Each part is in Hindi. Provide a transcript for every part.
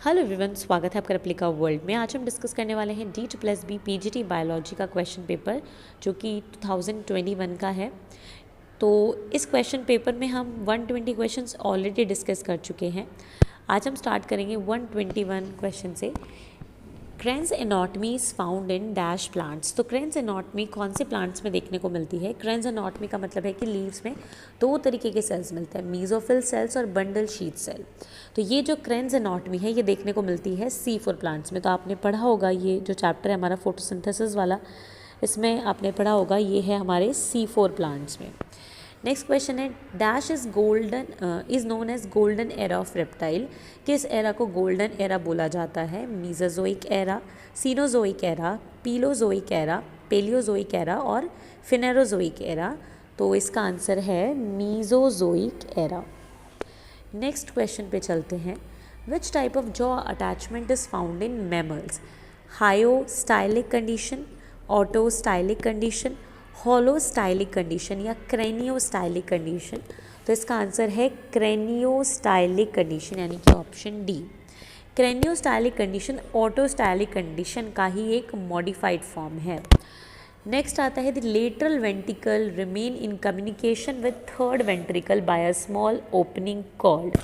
हेलो एवरीवन, स्वागत है आपका रेप्लिका वर्ल्ड में। आज हम डिस्कस करने वाले हैं D+B PGT बायोलॉजी का क्वेश्चन पेपर जो कि 2021 का है। तो इस क्वेश्चन पेपर में हम 120 क्वेश्चंस ऑलरेडी डिस्कस कर चुके हैं। आज हम स्टार्ट करेंगे 121 क्वेश्चन से। Cranes anatomy is found in dash plants. तो क्रेन्स एनाटॉमी कौन से प्लांट्स में देखने को मिलती है? क्रेन्स एनाटॉमी का मतलब है कि लीव्स में दो तरीके के सेल्स मिलते हैं, मीजोफिल सेल्स और बंडल शीथ सेल। तो ये जो क्रेन्स एनाटॉमी है ये देखने को मिलती है C4 प्लांट्स में। तो आपने पढ़ा होगा, ये जो चैप्टर है हमारा फोटोसिंथेसिस वाला, इसमें आपने पढ़ा होगा ये है हमारे C4 प्लांट्स में। नेक्स्ट क्वेश्चन है dash is known as golden era of reptile. किस एरा को गोल्डन एरा बोला जाता है? Mesozoic era, Cenozoic era, Paleozoic era, Paleozoic era और फिनेरोजोइक एरा। तो इसका आंसर है मीजोजोइक एरा। नेक्स्ट क्वेश्चन पे चलते हैं। Which type of jaw attachment is found in mammals? Hyostylic condition, autostylic condition, holostylic condition या क्रेनियोस्टाइलिक कंडीशन। तो इसका आंसर है क्रेनियोस्टाइलिक कंडीशन, यानी कि option D. Craniostylic condition autostylic condition का ही एक मॉडिफाइड फॉर्म है। नेक्स्ट आता है the lateral ventricle remain in communication with third ventricle by a small opening called.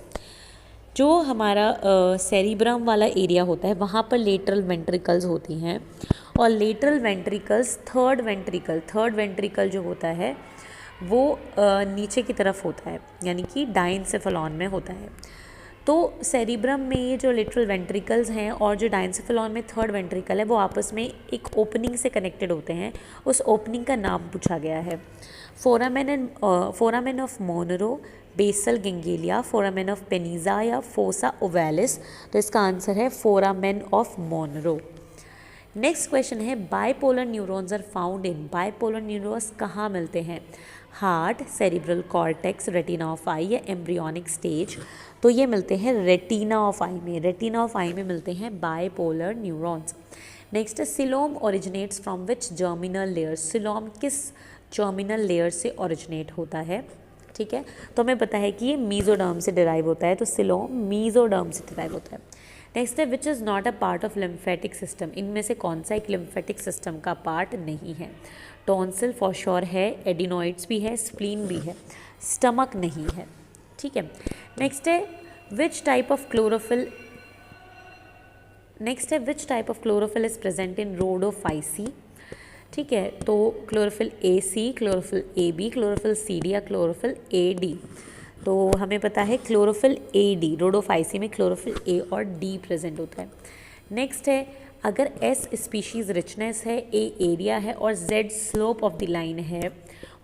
जो हमारा सेरिब्रम वाला एरिया होता है वहाँ पर लेटरल वेंट्रिकल्स होती हैं और लेटरल वेंट्रिकल्स थर्ड वेंट्रिकल जो होता है वो नीचे की तरफ होता है, यानी कि डायेंसेफेलॉन में होता है। तो सेरिब्रम में ये जो लेटरल वेंट्रिकल्स हैं और जो डायेंसेफेलॉन में थर्ड वेंट्रिकल है वो आपस में एक ओपनिंग से कनेक्टेड होते हैं। उस ओपनिंग का नाम पूछा गया है। Foramen of Monro, basal ganglia, foramen of Panizza या फोसा ओवैलिस। तो इसका आंसर है foramen of Monro. Next question है bipolar neurons are found in. Bipolar neurons कहाँ मिलते हैं? Heart, cerebral cortex, retina of eye या एम्ब्रियोनिक स्टेज। तो ये मिलते हैं रेटिना ऑफ आई में। रेटिना ऑफ आई में मिलते हैं बाइपोलर न्यूरॉन्स। नेक्स्ट है coelom originates from which germinal layer. Coelom किस जर्मिनल लेयर से ओरिजिनेट होता है? ठीक है, तो हमें पता है कि ये मीजोडर्म से डिराइव होता है, तो सिलोम मीजोडर्म से डिराइव होता है। नेक्स्ट है which is not a part of lymphatic system. इनमें से कौन सा एक लिम्फेटिक सिस्टम का पार्ट नहीं है? टॉन्सिल फॉर श्योर है, एडिनोइड्स भी है, स्प्लीन भी है, स्टमक नहीं है। ठीक है, नेक्स्ट है which type of chlorophyll is present in Rhodophyceae. ठीक है, तो chlorophyll AC, chlorophyll AB, chlorophyll CD या क्लोरोफिल AD। तो हमें पता है क्लोरोफिल AD, रोडोफाइसी में क्लोरोफिल A और D प्रेजेंट होता है। नेक्स्ट है अगर S स्पीशीज़ रिचनेस है, A एरिया है और Z slope of the line है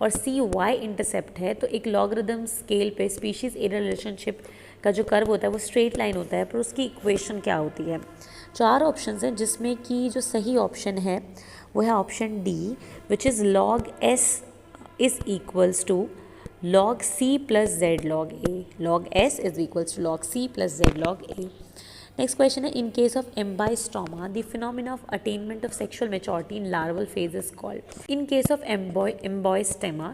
और C Y इंटरसेप्ट है, तो एक लॉगरिदम स्केल पे स्पीशीज़ एरिया रिलेशनशिप का जो कर्व होता है वो स्ट्रेट लाइन होता है, पर उसकी इक्वेशन क्या होती है? 4 ऑप्शंस हैं जिसमें कि जो सही ऑप्शन है वो है option D, which is log S is equals to log C plus Z log A. log S is equals to log C plus Z log A. Next question है in case of embystoma the phenomena of attainment of sexual maturity in larval phase is called. In case of embystoma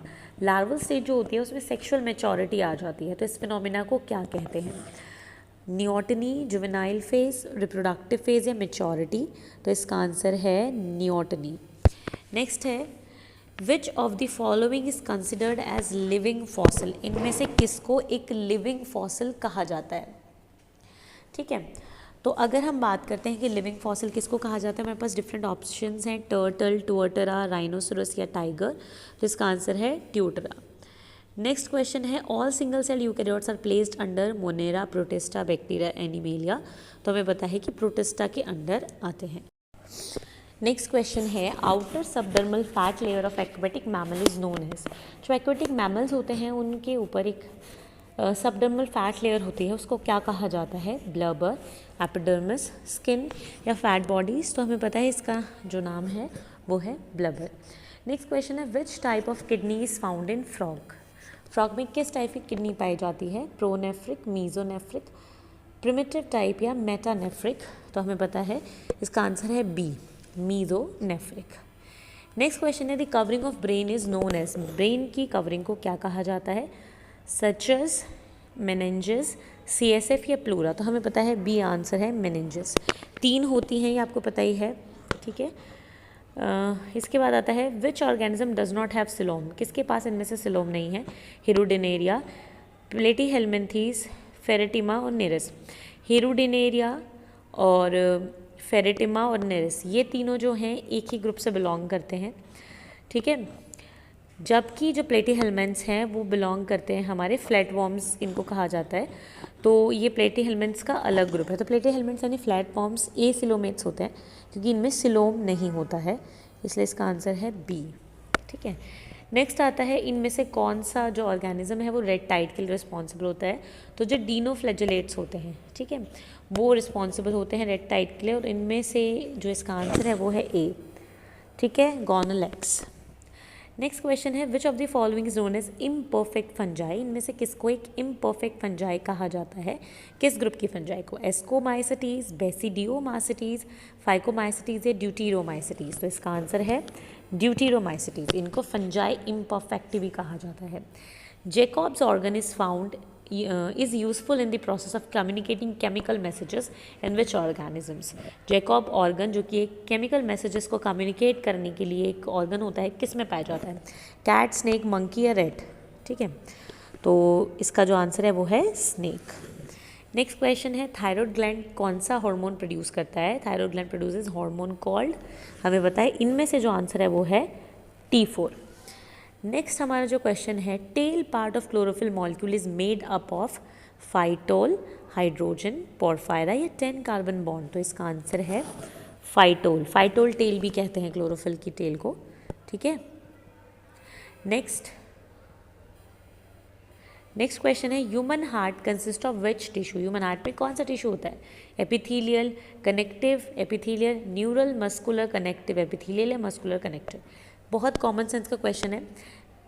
larval stage जो होती है उसमें sexual maturity आ जाती है, तो इस phenomena को क्या कहते हैं? Neoteny, juvenile phase, reproductive phase या मेचोरिटी। तो इसका आंसर है नियोटनी। नेक्स्ट है which of the following is considered as living fossil. इनमें से किसको एक लिविंग फॉसिल कहा जाता है? ठीक है, तो अगर हम बात करते हैं कि लिविंग फॉसिल किसको कहा जाता है, हमारे पास डिफरेंट ऑप्शंस हैं, टर्टल, टुअर्टरा, राइनोसोरस या टाइगर। तो इसका आंसर है ट्यूटरा। नेक्स्ट क्वेश्चन है all single cell eukaryotes are placed under Monera, Protista, bacteria, Animalia. तो हमें पता है कि प्रोटिस्टा के अंडर आते हैं। नेक्स्ट क्वेश्चन है outer subdermal fat layer of aquatic mammal is known as. जो एक्वेटिक मैमल्स होते हैं उनके ऊपर एक सबडर्मल फैट लेयर होती है, उसको क्या कहा जाता है? ब्लबर, एपिडर्मिस, स्किन या फैट बॉडीज। तो हमें पता है इसका जो नाम है वो है ब्लबर। नेक्स्ट क्वेश्चन है which type of kidney is found in frog. Frog में किस टाइप की किडनी पाई जाती है? प्रोनेफ्रिक, मीजोनेफ्रिक, प्रिमिटिव टाइप या मेटानेफ्रिक। तो हमें पता है इसका आंसर है बी, मीजोनेफ्रिक। नेक्स्ट क्वेश्चन है the covering of brain is known as. Brain की कवरिंग को क्या कहा जाता है? सच एज मेनेंजेस, CSF या प्लूरा? तो हमें पता है बी आंसर है मेनेंजेस। 3 होती हैं, ये आपको पता ही है, ठीक है। इसके बाद आता है which organism does not have coelom? किसके पास इनमें से सिलोम नहीं है? हिरुडिनेरिया, प्लेटीहेल्मिन्थीस, फेरेटिमा और नेरिस। हिरुडिनेरिया और फेरेटिमा और नेरिस, ये तीनों जो हैं एक ही ग्रुप से बिलोंग करते हैं, ठीक है। जबकि जो प्लेटीहेल्मिन्थ्स हैं वो बिलोंग करते हैं हमारे फ्लैटवॉर्म्स, इनको कहा जाता है। तो ये प्लेटीहेल्मिन्थ्स का अलग ग्रुप है। तो प्लेटीहेल्मिन्थ्स यानी फ्लैटवॉर्म्स एसिलोमेट्स होते हैं, क्योंकि इनमें सिलोम नहीं होता है, इसलिए इसका आंसर है बी, ठीक है। नेक्स्ट आता है इनमें से कौन सा जो ऑर्गेनिज्म है वो रेड टाइड के लिए रिस्पॉन्सिबल होता है? तो जो डिनोफ्लैजेलेट्स होते हैं, ठीक है, वो रिस्पॉन्सिबल होते हैं रेड टाइड के लिए, और इनमें से जो इसका आंसर है वो है ए, ठीक है, गोनोलैक्स। नेक्स्ट क्वेश्चन है which of the following is known as imperfect fungi? इनमें से किसको एक इम्परफेक्ट फंजाई कहा जाता है? किस ग्रुप की फंजाई को? एस्कोमाइसिटीज, बेसिडियोमाइसिटीज, फाइकोमाइसिटीज या ड्यूटीरोमाइसिटीज? तो इसका आंसर है ड्यूटीरोमाइसिटीज। इनको फंजाई इम्परफेक्ट भी कहा जाता है। Jacobs organ is found is useful in the process of communicating chemical messages in which organisms? Jakob organ जो कि एक केमिकल मैसेजेस को कम्युनिकेट करने के लिए एक ऑर्गन होता है, किस में पाया जाता है? कैट, स्नेक, मंकी या रैट? ठीक है, तो इसका जो आंसर है वो है स्नेक। नेक्स्ट क्वेश्चन है थायराइड ग्लैंड कौन सा हार्मोन प्रोड्यूस करता है? Thyroid gland produces hormone called, हमें बताए इनमें से जो आंसर है वो है T4। नेक्स्ट हमारा जो क्वेश्चन है tail part of chlorophyll molecule is made up of phytol, hydrogen, porphyra या 10 कार्बन बॉन्ड? तो इसका आंसर है फाइटोल। फाइटोल टेल भी कहते हैं क्लोरोफिल की टेल को, ठीक है। नेक्स्ट क्वेश्चन है human heart consist of which tissue? Human heart में कौन सा टिश्यू होता है? Epithelial, connective epithelial, neural, muscular, connective epithelial या मस्कुलर कनेक्टिव? बहुत कॉमन सेंस का क्वेश्चन है,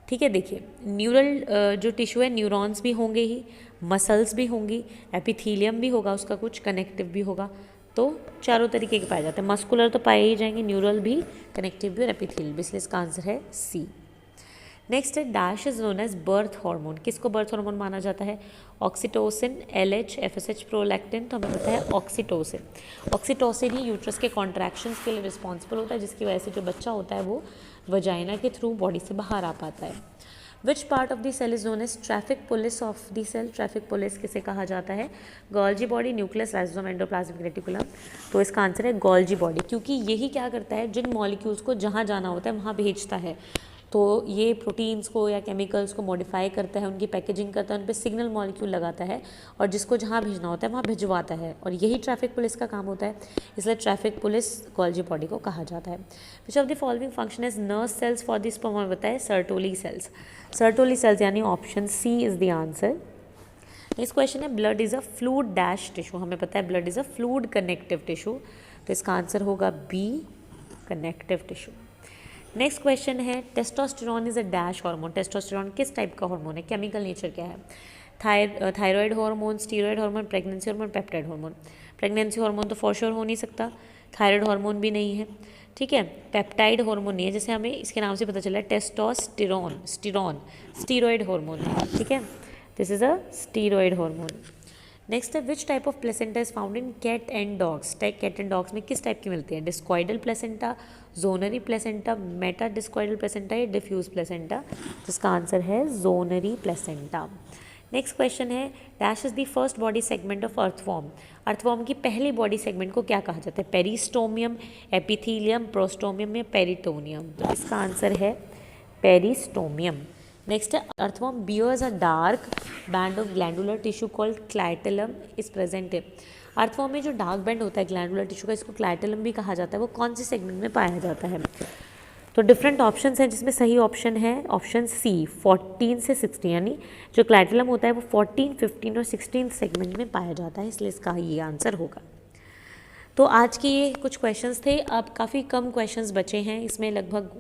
ठीक है। देखिए न्यूरल जो टिश्यू है, न्यूरॉन्स भी होंगे ही, मसल्स भी होंगी, एपिथेलियम भी होगा उसका कुछ, कनेक्टिव भी होगा, तो चारों तरीके के पाए जाते हैं। मस्कुलर तो पाए ही जाएंगे, न्यूरल भी, कनेक्टिव भी और एपिथेलियल भी, इसलिए इसका आंसर है सी। नेक्स्ट है dash is known as birth hormone. किसको बर्थ हार्मोन माना जाता है? Oxytocin, LH, FSH, prolactin. तो हमें पता है ऑक्सीटोसिन। ऑक्सीटोसिन ही यूट्रस के कॉन्ट्रैक्शंस के लिए रिस्पॉन्सिबल होता है, जिसकी वजह से जो बच्चा होता है वो वजाइना के थ्रू बॉडी से बाहर आ पाता है। Which part of the cell is known as traffic police of the cell? Traffic police किसे कहा जाता है? Golgi body, nucleus, lysosome, endoplasmic reticulum. तो इसका आंसर है गोल्जी बॉडी, क्योंकि यही क्या करता है, जिन मॉलिक्यूल्स को जहाँ जाना होता है वहाँ भेजता है। तो ये प्रोटीन्स को या केमिकल्स को मॉडिफाई करता है, उनकी पैकेजिंग करता है, उन पर सिग्नल मॉलिक्यूल लगाता है और जिसको जहाँ भेजना होता है वहाँ भिजवाता है, और यही ट्रैफिक पुलिस का काम होता है, इसलिए ट्रैफिक पुलिस गोल्जी बॉडी को कहा जाता है। Which of the following function is nerve cells for this sperm? बताए सर्टोली सेल्स। सर्टोली सेल्स यानी option C is the answer. Next question है blood is a fluid dash tissue? हमें पता है blood is a fluid connective tissue, तो इसका आंसर होगा B, connective tissue. Next question है testosterone is a dash hormone? Testosterone किस टाइप का हार्मोन है? केमिकल नेचर क्या है? Thyroid hormone, steroid hormone, pregnancy hormone, peptide hormone? Pregnancy hormone तो फॉर श्योर हो नहीं सकता, थायराइड हार्मोन भी नहीं है, ठीक है, पेप्टाइड हार्मोन नहीं है, जैसे हमें इसके नाम से पता चला है टेस्टोस्टेरोन, स्टीरॉयड हार्मोन है, ठीक है, this is a steroid hormone. Next है which type of placenta is found in cat and dogs? Cat and dogs में किस टाइप की मिलती है? Discoidal placenta, zonary placenta, meta discoidal placenta या डिफ्यूज प्लेसेंटा? जिसका आंसर है जोनरी प्लेसेंटा। नेक्स्ट क्वेश्चन है dash is the first body segment of earthworm? Earthworm की पहली बॉडी सेगमेंट को क्या कहा जाता है? पेरिस्टोमियम, एपिथेलियम, प्रोस्टोमियम या पेरिटोनियम? तो इसका आंसर है पेरिस्टोमियम। नेक्स्ट है earthworm bears a dark band of glandular tissue called clitellum is present है। अर्थवॉर्म में जो डार्क बैंड होता है ग्लैंडुलर टिश्यू का, इसको क्लाइटेलम भी कहा जाता है, वो कौन से सेगमेंट में पाया जाता है? तो डिफरेंट ऑप्शंस हैं, जिसमें सही ऑप्शन है ऑप्शन सी 14 से 16, यानी जो क्लाइटेलम होता है वो 14, 15 और 16 सेगमेंट में पाया जाता है, इसलिए इसका ये आंसर होगा। तो आज के ये कुछ क्वेश्चंस थे। अब काफ़ी कम क्वेश्चंस बचे हैं, इसमें लगभग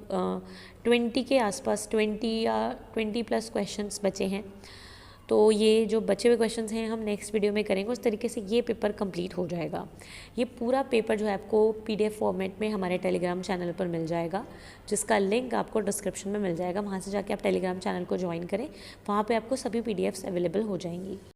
20 के आसपास 20 या 20+ क्वेश्चंस बचे हैं। तो ये जो बचे हुए क्वेश्चंस हैं हम नेक्स्ट वीडियो में करेंगे, उस तरीके से ये पेपर कंप्लीट हो जाएगा। ये पूरा पेपर जो है आपको PDF फॉर्मेट में हमारे टेलीग्राम चैनल पर मिल जाएगा, जिसका लिंक आपको डिस्क्रिप्शन में मिल जाएगा। वहाँ से जाके आप टेलीग्राम चैनल को ज्वाइन करें, वहाँ पे आपको सभी PDFs अवेलेबल हो जाएंगी।